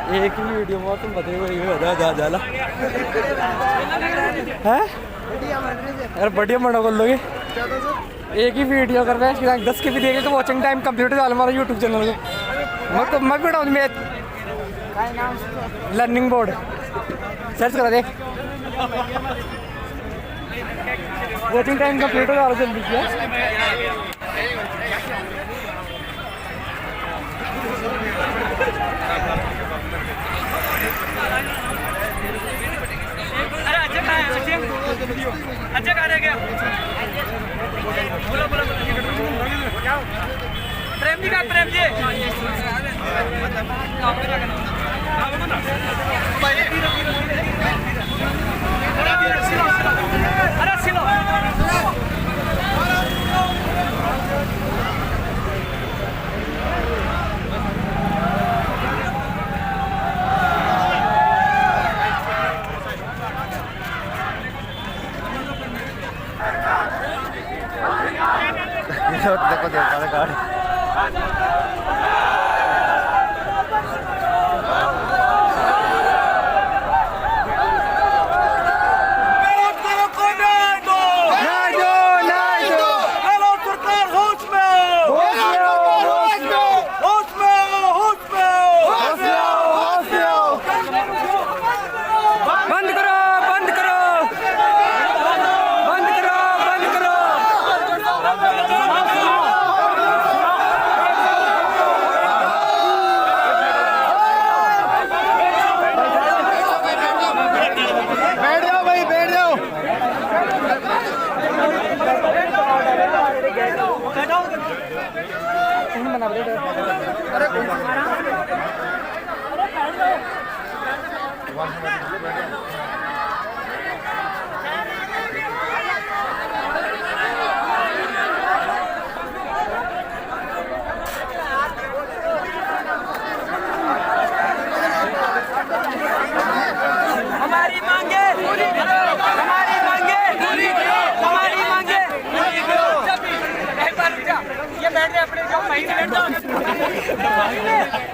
एक ही वीडियो में तुम बताइए वही जा जाला है यार बढ़िया मना कर लोगे एक ही वीडियो कर रहे हैं 10 के भी देखे तो वॉचिंग टाइम कंप्लीट हो हमारा यूट्यूब चैनल को मैं भी डाउन में लर्निंग बोर्ड सर्च करा दे वॉचिंग टाइम कंप्लीट हो जा रहा जल्दी किया अच्छा कह रहे क्या बोलो बोलो प्रेम जी का प्रेम जी अरे सिलो देखो देखा कार्ड हमारी मांगे एक बार रुक जा ये बैठ रहे अपने जो महीने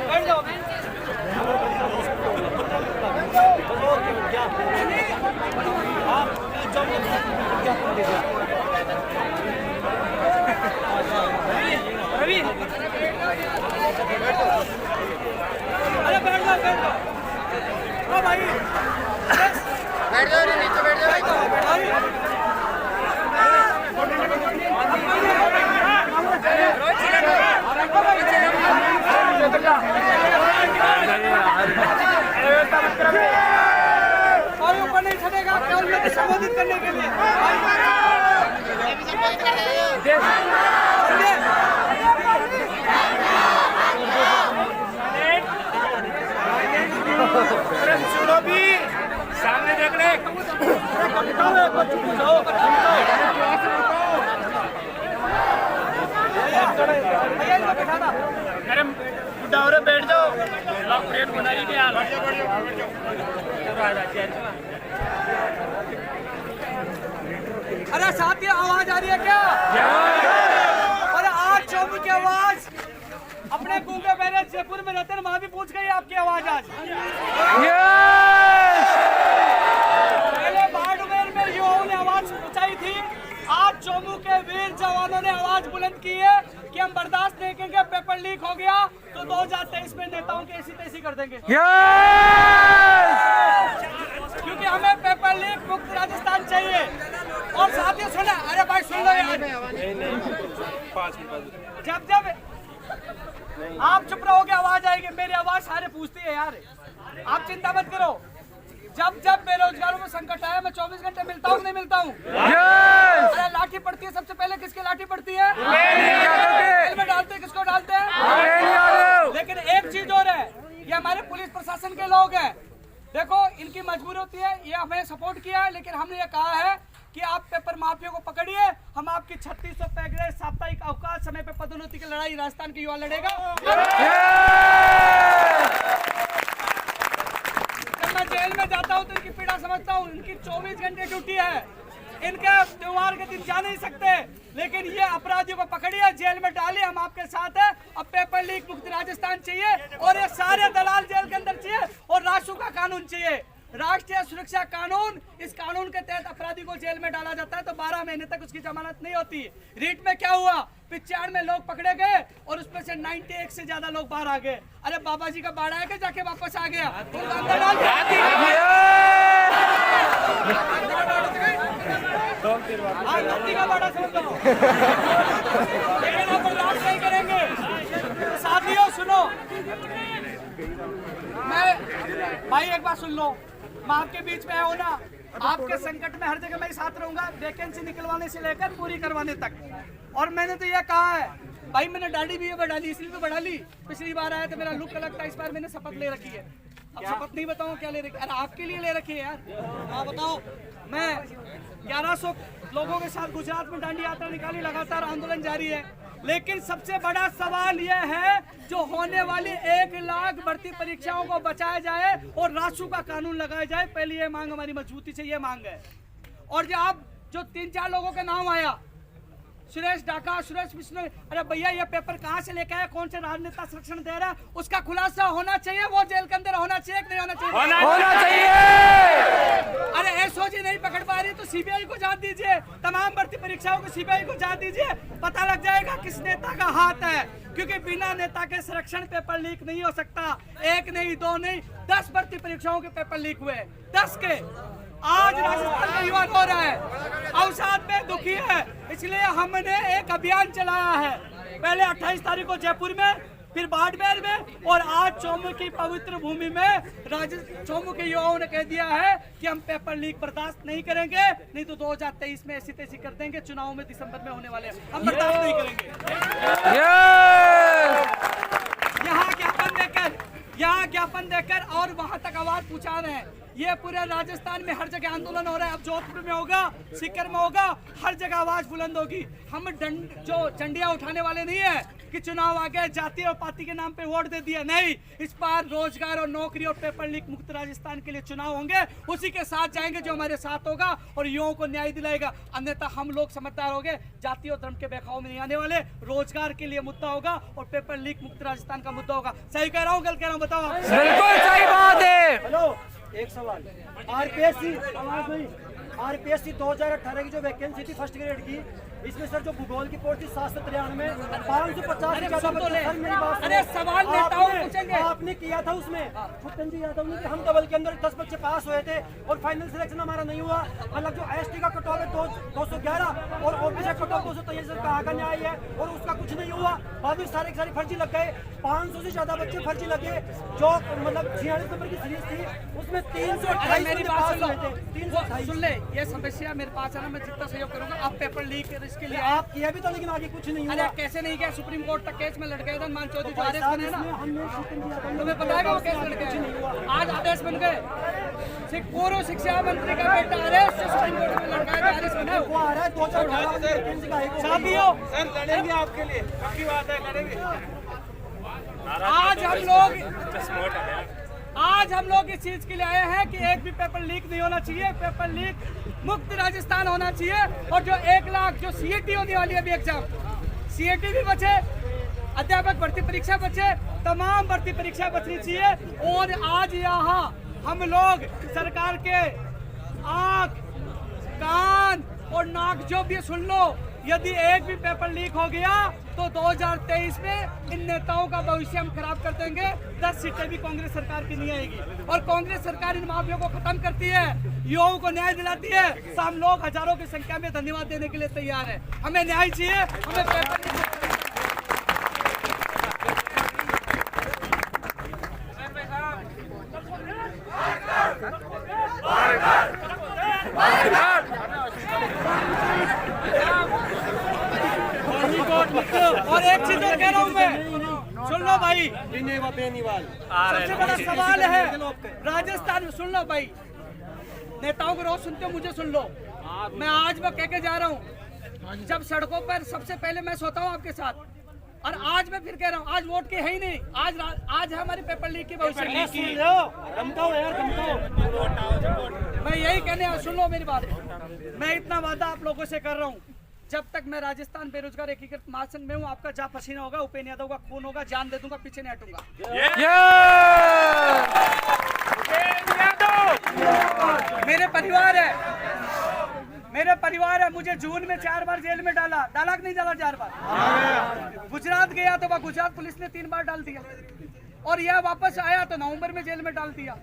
बैठ जाओ रवि अरे बैठ जाओ हाँ भाई बैठ जाओ नीचे बैठ जाओ और ऊपर नहीं चढ़ेगा केवल मैं संबोधित करने के लिए सुनो भी सामने देख ले अरे बैठ जाओ प्लेट बना लीजिए यार अरे साथी आवाज आ रही है क्या अरे आज चौबू की आवाज अपने गूंगे बहरे जयपुर में रहते हैं वहां भी पूछ गई आपकी आवाज आज पहले बाड़मेर में युवाओं ने आवाज ऊंचाई थी आज चौबू के वीर जवानों ने आवाज बुलंद की है कि हम बर्दाश्त नहीं करेंगे पेपर लीक हो गया तो 2023 में नेताओं की ऐसी तैसी कर देंगे क्योंकि हमें पेपर लीक मुक्त राजस्थान चाहिए और साथियों सुना अरे भाई सुन लो यार जब आप चुप रहोगे आवाज आएगी मेरी आवाज सारे पूछती है यार आप चिंता मत करो जब बेरोजगारों में संकट आया मैं 24 घंटे मिलता हूँ नहीं मिलता हूँ अरे लाठी पड़ती है सबसे पहले किसकी लाठी पड़ती है में डालते किसको डालते हैं लेकिन एक चीज और है ये हमारे पुलिस प्रशासन के लोग हैं देखो इनकी मजबूरी होती है ये हमें सपोर्ट किया है लेकिन हमने ये कहा है कि आप पेपर माफियों को पकड़िए हम आपकी 3600 पैकेज साप्ताहिक अवकाश समय पे पदोन्नति की लड़ाई राजस्थान की युवा लड़ेगा जब मैं जेल में जाता हूँ तो इनकी पीड़ा समझता हूँ इनकी 24 घंटे ड्यूटी है इनके त्योहार के दिन जा नहीं सकते लेकिन ये अपराधियों को पकड़िए जेल में डालिए हम आपके साथ हैं अब पेपर लीक मुक्त राजस्थान चाहिए और ये सारे दलाल जेल के अंदर चाहिए कानून चाहिए, राष्ट्रीय सुरक्षा कानून। इस कानून के तहत अपराधी को जेल में डाला जाता है तो 12 महीने तक उसकी जमानत नहीं होती। रीट में क्या हुआ, 95 लोग पकड़े गए और उसमें से 91 से ज्यादा लोग बाहर आ गए। अरे बाबा जी का बाड़ा है कि जाके वापस आ गया, उनको अंदर डाल दिया। गलती का बाड़ा समझ लो, लेकिन आप बर्दाश्त नहीं करेंगे। साथियों सुनो, मैं भाई एक बात सुन लो, मैं आपके बीच में हूँ ना, आपके संकट में हर जगह मैं साथ रहूंगा, वैकेंसी निकलवाने से लेकर पूरी करवाने तक। और मैंने तो ये कहा है भाई, मैंने दाढ़ी भी बढ़ा ली, इसलिए तो बढ़ा ली। पिछली बार आया तो मेरा लुक अलग था, इस बार मैंने शपथ ले रखी है। अब शपथ नहीं बताऊं क्या ले रखी, अरे आपके लिए ले रखी है यार। हाँ बताओ, मैं 1100 लोगों के साथ गुजरात में दांडी यात्रा निकाली, लगातार आंदोलन जारी है। लेकिन सबसे बड़ा सवाल यह है, जो होने वाली 1 लाख भर्ती परीक्षाओं को बचाया जाए और रासू का कानून लगाया जाए। पहली ये मांग हमारी मजबूती से ये मांग है। और जो आप जो 3-4 लोगों के नाम आया, सुरेश डाका, सुरेश विष्णु, अरे भैया ये पेपर कहाँ से लेके आया, कौन से राजनेता संरक्षण दे रहा है, उसका खुलासा होना चाहिए। वो जेल के अंदर होना चाहिए कि नहीं होना चाहिए? होना चाहिए। अरे एसओजी नहीं पकड़ पा रही तो सीबीआई को जांच दीजिए, तमाम भर्ती परीक्षाओं को सीबीआई को जांच दीजिए, पता लग जाएगा किस नेता का हाथ है। क्योंकि बिना नेता के संरक्षण पेपर लीक नहीं हो सकता। 1 नहीं 2 नहीं 10 भर्ती परीक्षाओं के पेपर लीक हुए, 10 के। आज राजस्थान का युवा रो रहा है, अवसाद में दुखी है, इसलिए हमने एक अभियान चलाया है। पहले 28 तारीख को जयपुर में, फिर बाड़मेर में, और आज चौमू की पवित्र भूमि में चौमू के युवाओं ने कह दिया है कि हम पेपर लीक बर्दाश्त नहीं करेंगे, नहीं तो 2023 में ऐसी तैसी कर देंगे। चुनाव में दिसंबर में होने वाले हैं, हम बर्दाश्त नहीं करेंगे। यहाँ ज्ञापन देकर और वहां तक आवाज पहुंचा रहे हैं। ये पूरे राजस्थान में हर जगह आंदोलन हो रहा है। अब जोधपुर में होगा, सीकर में होगा, हर जगह आवाज बुलंद होगी। हम जो झंडियां उठाने वाले नहीं है कि चुनाव आ गए, जाति और पार्टी के नाम पे वोट दे दिया। नहीं, इस बार रोजगार और नौकरी और पेपर लीक मुक्त राजस्थान के लिए चुनाव होंगे, उसी के साथ जाएंगे जो हमारे साथ होगा और युवाओं को न्याय दिलाएगा। अन्यथा हम लोग समझदार होंगे, जाति और धर्म के बहकाव में नहीं आने वाले। रोजगार के लिए मुद्दा होगा और पेपर लीक मुक्त राजस्थान का मुद्दा होगा। सही कह रहा हूँ, गलत कह रहा हूँ, बताओ। बिल्कुल सही बात है। हेलो, एक सवाल, आरपीएससी आवाज नहीं, आरपीएससी 2018 की जो वैकेंसी थी फर्स्ट ग्रेड की, इसमें सर जो भूगोल की पोस्ट थी 793 में 550 से ज्यादा बच्चे। सर मेरी बात, अरे सवाल नेताओं पूछेंगे। आपने किया था उसमें, फुटन जी यादव ने, हम डबल के अंदर 10 बच्चे पास हुए थे और फाइनल सिलेक्शन हमारा नहीं हुआ। मतलब जो एसटी का कट ऑफ है 211 और ओबीसी कट ऑफ 223 का आगे न्याय है और उसका कुछ नहीं हुआ। बाद में सारे फर्जी लग गए, 500 से ज्यादा बच्चे फर्जी लगे। जो मतलब 46 नंबर की सीरीज थी उसमें 328 मेरी पास बात हुए थे। 328 सुन ले, ये समस्या मेरे पास है ना, मैं जितना सहयोग करूंगा। आप पेपर लीक इसके लिए आप किया भी तो, लेकिन आगे कुछ नहीं हुआ। अरे कैसे नहीं गया, सुप्रीम कोर्ट तक केस में लड़ गए। मान चौधरी जो आदेश बने ना, हमने तुम्हें पता है वो केस लड़ गए, आज आदेश बन गए। पूर्व शिक्षा मंत्री का बेटा अरेस्ट से सुप्रीम कोर्ट में लड़का है, आदेश बना। वो आ रहा है 2018 साथियों, लड़ेंगे आपके लिए, पक्की बात है, लड़ेंगे। आज हम लोग इस चीज के लिए आए हैं कि एक भी पेपर लीक नहीं होना चाहिए, पेपर लीक मुक्त राजस्थान होना चाहिए। और जो 1 लाख जो सीएटी होने वाली है अभी एग्जाम, सीएटी भी बचे, अध्यापक भर्ती परीक्षा बचे, तमाम भर्ती परीक्षा बचनी चाहिए। और आज यहाँ हम लोग सरकार के आंख, कान और नाक जो भी सुन लो, यदि एक भी पेपर लीक हो गया तो 2023 में इन नेताओं का भविष्य हम खराब कर देंगे। 10 सीटें भी कांग्रेस सरकार की नहीं आएगी और कांग्रेस सरकार इन माफियों को खत्म करती है, युवाओं को न्याय दिलाती है। तो हम लोग हजारों की संख्या में धन्यवाद देने के लिए तैयार है। हमें न्याय चाहिए, हमें पेपर और एक चीज और कह रहा हूँ मैं, सुन लो भाई, सबसे बड़ा सवाल है राजस्थान में। सुन लो भाई, नेताओं को रोज सुनते हो, मुझे सुन लो। मैं आज मैं कह के जा रहा हूँ, जब सड़कों पर सबसे पहले मैं सोता हूँ आपके साथ, और आज मैं फिर कह रहा हूँ, आज वोट की है ही नहीं, आज है हमारी पेपर लीक की भविष्य की। मैं यही कहने, सुन लो मेरी बात, मैं इतना वादा आप लोगों से कर रहा हूँ, जब तक मैं राजस्थान बेरोजगार एकीकृत महासंघ में हूँ, आपका जहाँ पसीना होगा, उपेन्द्र यादव का खून होगा, जान दे दूंगा, पीछे नहीं हटूंगा। परिवार है, मेरे परिवार है। मुझे जून में 4 बार जेल में डाला कि नहीं डाला? 4 बार। गुजरात गया तो वह गुजरात पुलिस ने 3 बार डाल दिया, और यह वापस आया तो नवंबर में जेल में डाल दिया।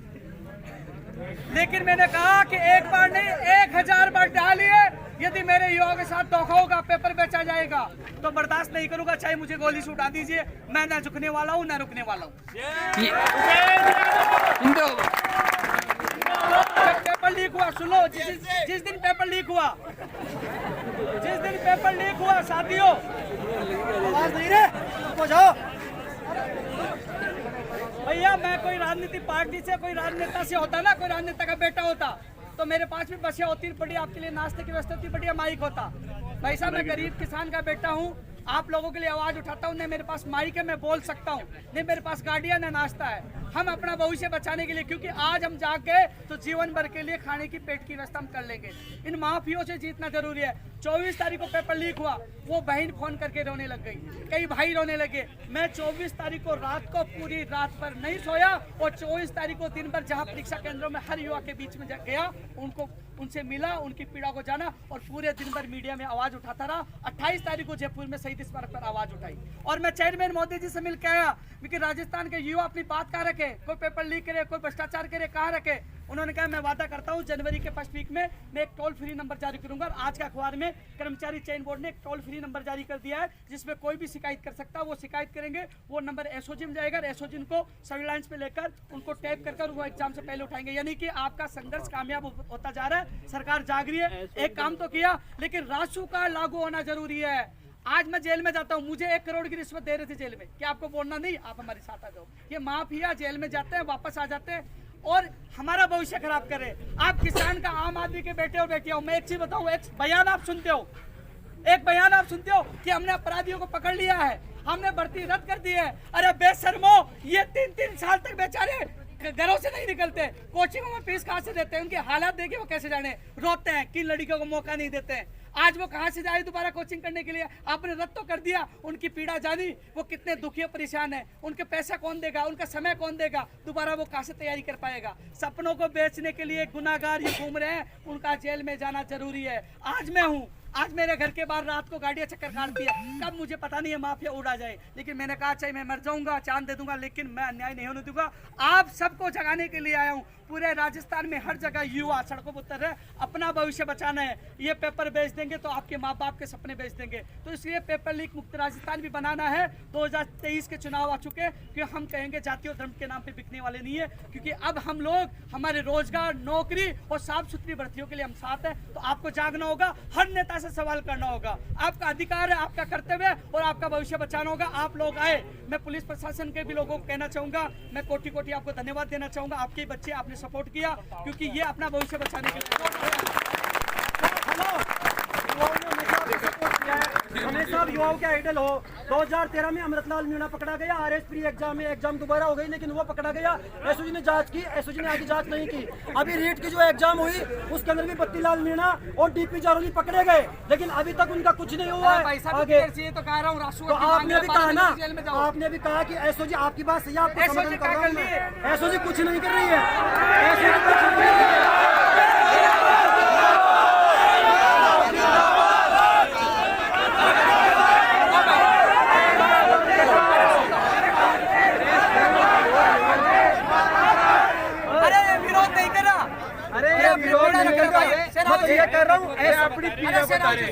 लेकिन मैंने कहा कि 1 बार नहीं 1000 बार डालिए, यदि मेरे युवाओं के साथ धोखा होगा, पेपर बेचा जाएगा, तो बर्दाश्त नहीं करूंगा, चाहे मुझे गोली से उठा दीजिए। मैं ना झुकने वाला हूँ ना रुकने वाला हूँ। पेपर लीक हुआ, सुनो, जिस दिन पेपर लीक हुआ साथियों, आवाज नहीं रे, रुको जाओ। भैया मैं कोई राजनीतिक पार्टी से, कोई राजनेता से होता ना, कोई राजनेता का बेटा होता तो मेरे पास भी बसें होती, बढ़िया आपके लिए नाश्ते की व्यवस्था होती, बढ़िया माइक होता। भाई साहब मैं गरीब किसान का बेटा हूँ, आप लोगों के लिए आवाज उठाता हूँ। नहीं मेरे पास माइक है, मैं बोल सकता हूँ, नहीं मेरे पास गाड़ियाँ न नाश्ता है। हम अपना भविष्य बचाने के लिए, क्योंकि आज हम जाग गए तो जीवन भर के लिए खाने की, पेट की व्यवस्था हम कर लेंगे। इन माफियों से जीतना जरूरी है। 24 तारीख को पेपर लीक हुआ, वो बहन फोन करके रोने लग गई, कई भाई रोने लगे। मैं 24 तारीख को रात को पूरी रात पर नहीं सोया, और 24 तारीख को दिन भर जहाँ परीक्षा केंद्रों में हर युवा के बीच में गया, उनसे मिला, उनकी पीड़ा को जाना, और पूरे दिन भर मीडिया में आवाज उठाता रहा। 28 तारीख को जयपुर में शहीद स्मारक पर आवाज उठाई, और मैं चेयरमैन मोदी जी से मिलकर आया, क्योंकि राजस्थान के युवा अपनी बात कहाँ रखे, कोई पेपर लीक करे, कोई भ्रष्टाचार करे, कहाँ रखे। उन्होंने कहा मैं वादा करता हूं जनवरी के फर्स्ट वीक में मैं एक टोल फ्री नंबर जारी करूंगा। और आज के अखबार में कर्मचारी चयन बोर्ड ने एक टोल फ्री नंबर जारी कर दिया है, जिसमें कोई भी शिकायत कर सकता है, वो शिकायत करेंगे। वो नंबर एसओजी में जाएगा, एसओजी को सर्विलांस पे लेकर उनको टैप कर वो एग्जाम से पहले उठाएंगे। यानी कि आपका संघर्ष कामयाब होता जा रहा है, सरकार जाग रही है। एक काम तो किया, लेकिन राजस्व का लागू होना जरूरी है। आज मैं जेल में जाता हूँ, मुझे 1 करोड़ की रिश्वत दे रहे थे जेल में, क्या आपको बोलना नहीं? आप हमारे साथ आ जाओ। ये माफिया जेल में जाते हैं, वापस आ जाते हैं और हमारा भविष्य खराब कर रहे हैं। आप किसान का, आम आदमी के बेटे और बेटियां हो। मैं एक चीज बताऊं, एक बयान आप सुनते हो कि हमने अपराधियों को पकड़ लिया है, हमने भर्ती रद्द कर दी है। अरे बेशर्मो, ये 3-3 साल तक बेचारे घरों से नहीं निकलते, कोचिंगों में फीस कहाँ से देते हैं? उनके हालात देखिए, वो कैसे जाने, रोते हैं, किन लड़कियों को मौका नहीं देते हैं। आज वो कहाँ से जाए दोबारा कोचिंग करने के लिए? आपने रद्द तो कर दिया, उनकी पीड़ा जानी, वो कितने दुखी परेशान है, उनके पैसा कौन देगा, उनका समय कौन देगा, दोबारा वो कहाँ से तैयारी कर पाएगा? सपनों को बेचने के लिए गुनाहगार ये घूम रहे हैं, उनका जेल में जाना जरूरी है। आज मैं हूँ, आज मेरे घर के बाहर रात को गाड़ियां चक्कर काटती है, कब मुझे पता नहीं है माफिया उड़ा जाए। लेकिन मैंने कहा चाहे मैं मर जाऊंगा, चांद दे दूंगा, लेकिन मैं अन्याय नहीं होने दूंगा। आप सबको जगाने के लिए आया हूँ। पूरे राजस्थान में हर जगह युवा सड़कों पर उतर रहे, अपना भविष्य बचाना है। ये पेपर बेच देंगे तो आपके माँ बाप के सपने बेच देंगे, तो इसलिए पेपर लीक मुक्त राजस्थान भी बनाना है। 2023 के चुनाव आ चुके, क्योंकि हम कहेंगे जाति और धर्म के नाम पे बिकने वाले नहीं है, क्योंकि अब हम लोग हमारे रोजगार, नौकरी और साफ सुथरी भर्तियों के लिए हम साथ हैं। तो आपको जागना होगा, हर नेता से सवाल करना होगा, आपका अधिकार है, आपका कर्तव्य है, और आपका भविष्य बचाना होगा। आप लोग आए, मैं पुलिस प्रशासन के भी लोगों को कहना चाहूंगा, मैं कोटि कोटि आपको धन्यवाद देना चाहूंगा। आपके बच्चे आपने सपोर्ट किया, क्योंकि ये अपना भविष्य बचाने के लिए हमेशा युवाओं के आइडल हो। 2013 में अमृतलाल मीणा पकड़ा गया, आरएस प्री एग्जाम में एग्जाम दोबारा हो गई, लेकिन वो पकड़ा गया। एसओजी ने जांच की, एसओजी ने आगे जांच नहीं की। अभी रीट की जो एग्जाम हुई उसके अंदर भी बत्तीलाल मीणा और डीपी जारोली पकड़े गए, लेकिन अभी तक उनका कुछ नहीं हुआ है। आगे तो कह रहा हूँ, तो आपने भी कहा ना, आपने भी कहा कि एसओजी, आपकी बात सही है, आपको समाधान कर रहा हूं मैं। एसओजी कुछ नहीं कर रही है, एसओजी कुछ नहीं कर रही है। ये कर रहा हूँ, अपनी पीड़ा बता रहे हैं,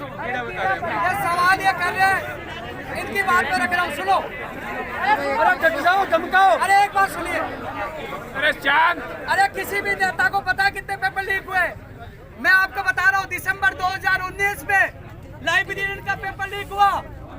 सवाल ये कर रहे हैं, इनकी बात पे रख रहा हूँ, सुनो। अरे जाओ, धमकाओ। अरे एक बात सुनिए, अरे चांद, अरे किसी भी नेता को पता है कितने पेपर लीक हुए? मैं आपको बता रहा हूँ, दिसंबर 2019 में लाइब्रेरियन का पेपर लीक हुआ,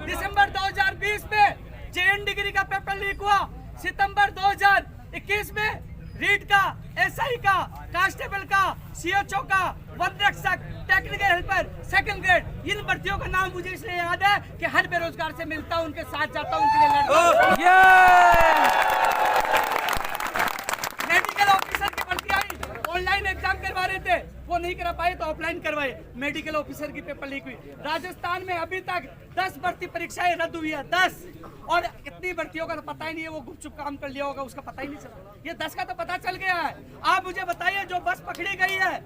दिसंबर 2020 में जेएन डिग्री का पेपर लीक हुआ, सितंबर 2021 में रीट का, एसआई का, कांस्टेबल का, सीएचओ का, वन रक्षक, टेक्निकल हेल्पर, सेकंड ग्रेड। इन भर्तियों का नाम मुझे इसलिए याद है कि हर बेरोजगार से मिलता हूं, उनके साथ जाता हूं, उनके लिए लड़ता हूं। मेडिकल ऑफिसर की भर्ती आई, ऑनलाइन एग्जाम करवा रहे थे, वो नहीं करा पाए तो ऑफलाइन करवाए। मेडिकल ऑफिसर की पेपर लीक हुई। राजस्थान में अभी तक 10 भर्ती परीक्षाएं रद्द हुई है, 10। और इतनी भर्तियों का तो पता ही नहीं है, वो गुपचुप काम कर लिया होगा, उसका पता ही नहीं चला। ये 10 का तो पता चल गया है। आप मुझे बताइए, जो बस पकड़ी गई है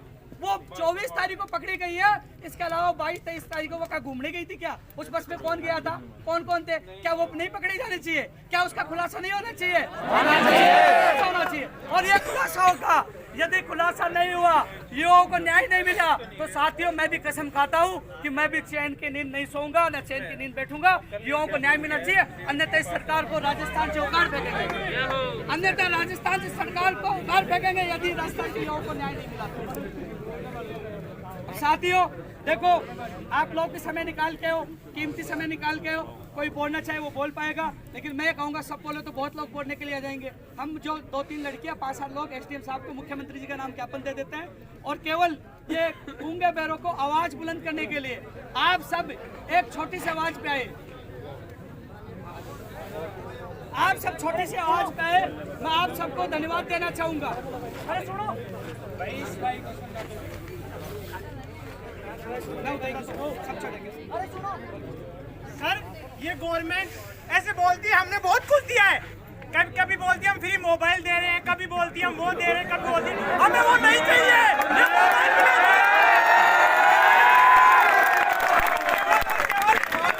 वो 24 तारीख को पकड़ी गई है। इसके अलावा 22-23 तारीख को वो कहाँ घूमने गई थी क्या? उस बस में कौन गया था, कौन कौन थे? क्या वो नहीं पकड़ी जानी चाहिए? क्या उसका खुलासा नहीं होना चाहिए? होना चाहिए। और ये खुलासा होगा, यदि खुलासा नहीं हुआ, युवाओं को न्याय नहीं मिला, तो साथियों मैं भी कसम खाता हूँ कि मैं भी चैन की नींद नहीं सोऊंगा, न चैन की नींद बैठूंगा। युवाओं को न्याय मिलना चाहिए, अन्यथा इस सरकार को राजस्थान से उखाड़ फेंकेंगे। अन्यथा राजस्थान से सरकार को उखाड़ फेंकेंगे यदि राजस्थान के युवाओं को न्याय नहीं मिला। साथियों देखो, आप लोग भी समय निकाल के हो, कीमती समय निकाल के हो, कोई बोलना चाहे वो बोल पाएगा, लेकिन मैं कहूँगा सब बोले तो बहुत लोग बोलने के लिए आ जाएंगे। हम जो 2-3 लड़कियां 5-7 लोग एसडीएम साहब को, मुख्यमंत्री जी का नाम ज्ञापन दे देते हैं, और केवल ये गूंगे बैरों को आवाज बुलंद करने के लिए आप सब एक छोटी सी आवाज पे आए। आप सब छोटी सी आवाज पे आए, मैं आप सबको धन्यवाद देना चाहूंगा। अरे सुनो सर, ये गवर्नमेंट ऐसे बोलती है हमने बहुत कुछ दिया है, कभी कभी बोलती है हम फ्री मोबाइल दे रहे हैं, कभी बोलती है हम वो दे रहे हैं, कभी बोलती है हमें वो नहीं चाहिए, ये मोबाइल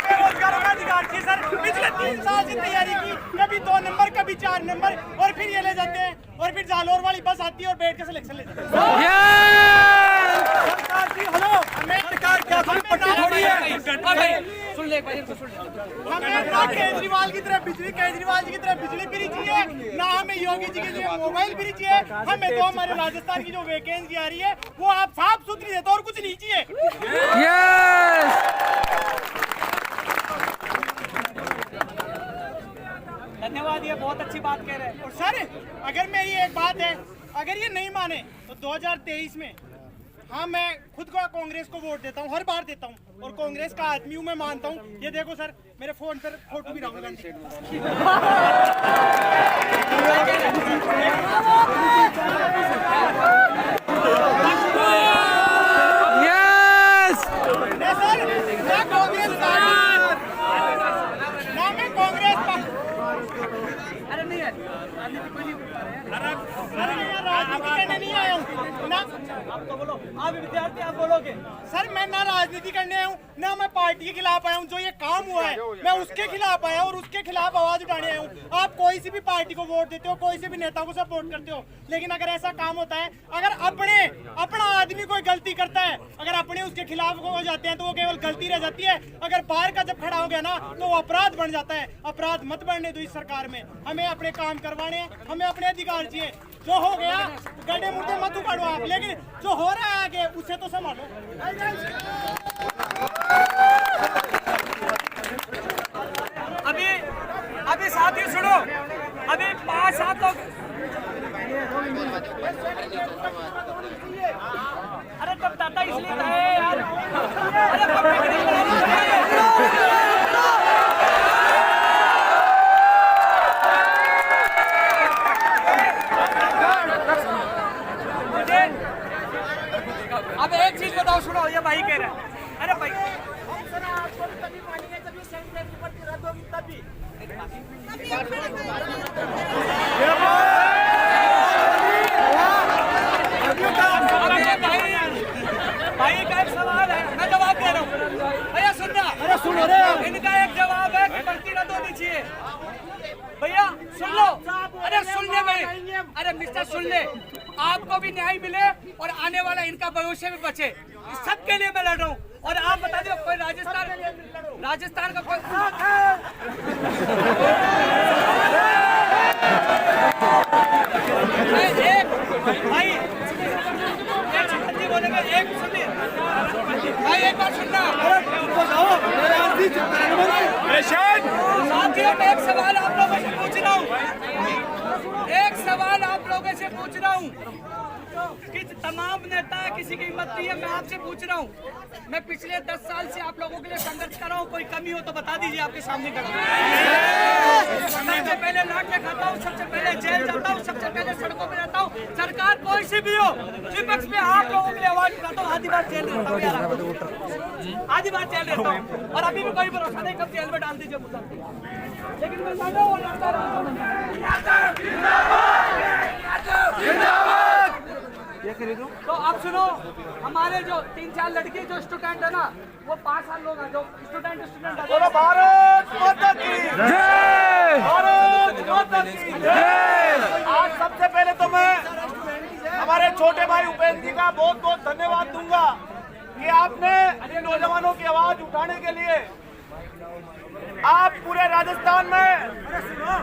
बेरोजगारों का अधिकार थी सर। पिछले 3 साल से तैयारी की, कभी 2 नंबर कभी 4 नंबर, और फिर ये ले जाते हैं, और फिर जालोर वाली बस आती है और बैठ के सिलेक्शन ले जाते हैं। सरकार की हेलो, हमें सरकार क्या थोड़ी पट्टी थोड़ी है, सुन ले भाई, सुन ले। हमें ना केजरीवाल की तरह बिजली, केजरीवाल जी की तरह बिजली फ्री चाहिए, ना हमें योगी जी की तरह मोबाइल फ्री चाहिए। हमें तो हमारे राजस्थान की जो वैकेंसी आ रही है वो आप साफ सुथरी देते और कुछ नहीं चाहिए। धन्यवाद, ये बहुत अच्छी बात कह रहे हैं। और सर अगर मेरी एक बात है, अगर ये नहीं माने तो 2023 में हाँ मैं खुद को कांग्रेस को वोट देता हूँ, हर बार देता हूँ, और कांग्रेस का आदमी हूँ मैं मानता हूँ। ये देखो सर, मेरे फोन पर फोटो भी राहुल गांधी। अरे नहीं है, राजनीति करने नहीं आया हूँ ना, आप तो बोलो, आप विद्यार्थी आप बोलोगे। सर मैं ना राजनीति करने आया हूँ, ना मैं पार्टी के खिलाफ आया हूँ। जो ये काम हुआ है मैं उसके खिलाफ आया और उसके खिलाफ आवाज उठाने आया हूँ। आप कोई सी भी पार्टी को वोट देते हो, कोई से भी नेता को सपोर्ट करते हो, लेकिन अगर ऐसा काम होता है, अगर अपना आदमी कोई गलती करता है, अगर अपने उसके खिलाफ हो जाते हैं तो वो केवल गलती रह जाती है। अगर बाहर का जब खड़ा हो गया ना तो वो अपराध बन जाता है। अपराध मत बढ़ने दो इस सरकार में, हमें अपने काम करवाने, हमें अपने अधिकार चाहिए। जो हो गया गड्ढे मुद्दे मत उखाड़ो आप, लेकिन जो हो रहा है आगे उससे तो संभालो। अभी साथी सुनो, अभी 5-7 लोग, अरे तब दादा इसलिए है यार, अरे अब एक चीज बताओ, सुनो, ये भाई कह रहे हैं, अरे भाई भाई का एक सवाल है, मैं जवाब दे रहा हूँ। भैया सुनना, अरे सुनो रे, इनका एक जवाब है कि भर्ती रद्द होनी चाहिए। भैया सुन लो, अरे सुन ले भाई, अरे मिस्टर सुन ले, आपको भी न्याय मिले और आने वाला इनका भविष्य भी बचे, इस सब के लिए मैं लड़ रहा हूँ। और आप बता दो कोई राजस्थान का कोई एक भाई बोलेंगे, एक सुनिए भाई, एक बार सुनना। साथियों मैं एक सवाल आप लोगों से पूछ रहा हूँ, एक सवाल आप लोगों से पूछ रहा हूँ कि तमाम नेता किसी की हिम्मत नहीं है, मैं आपसे पूछ रहा हूँ, मैं पिछले 10 साल से आप लोगों के लिए संघर्ष कर रहा हूँ, कोई कमी हो तो बता दीजिए, आपके सामने कर सबसे पहले लाठे खाता हूँ, सबसे पहले जेल जाता हूँ, सबसे पहले सड़कों पे रहता हूँ, सरकार कोई सी भी हो, विपक्ष में आप लोगों के लिए आवाज उठाता हूँ, आधी बार जेल रहता हूँ यार, आधी बार जेल रहता हूँ, और अभी भी कोई भरोसा नहीं कब जेल में डाल दीजिए मुझे, लेकिन मैं लड़ा और लड़ता रहूंगा। तो अब सुनो, हमारे जो 3-4 लड़के जो स्टूडेंट है ना, वो 5 साल लोग हैं जो स्टूडेंट बोलो भारत माता की जय भारत माता की जय। आज सबसे पहले तो मैं हमारे छोटे भाई उपेंद्र जी का बहुत बहुत धन्यवाद दूंगा कि आपने इन नौजवानों की आवाज उठाने के लिए आप पूरे राजस्थान में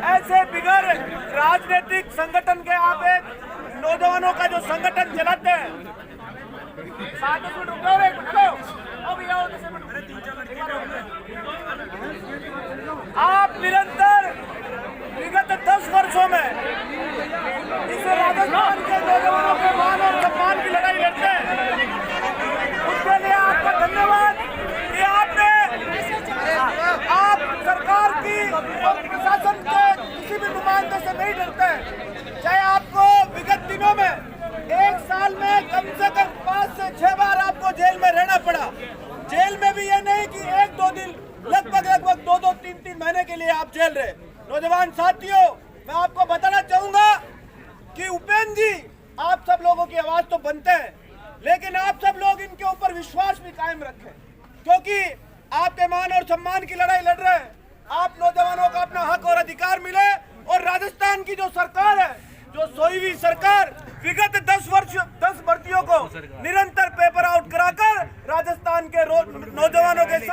ऐसे बिगड़ राजनीतिक संगठन के आप एक नौजवानों का जो संगठन चलाते हैं। आप निरंतर विगत 10 वर्षों में इस राजस्थान के नौजवानों के मान और सम्मान की लड़ाई लड़ते हैं। उसके लिए आपका धन्यवाद कि आप सरकार की और प्रशासन के किसी भी नुमाइंदे से नहीं डरते हैं। चाहे आपको विगत दिनों में 1 साल में कम से कम 5 से 6 बार आपको जेल में रहना पड़ा। जेल में भी ये नहीं कि 1-2 दिन, लगभग 2-2, 3-3 महीने के लिए आप जेल रहे। नौजवान साथियों, मैं आपको बताना चाहूंगा कि उपेंद्र जी, आप सब लोगों की आवाज तो बनते हैं, लेकिन आप सब लोग इनके ऊपर विश्वास भी कायम रखें, क्योंकि आपके मान और सम्मान की लड़ाई लड़ रहे हैं। आप नौजवानों का अपना हक और अधिकार मिले और राजस्थान की जो सरकार है, जो सोईवी सरकार विगत 10 भर्तियों को निरंतर पेपर आउट कराकर राजस्थान के नौजवानों के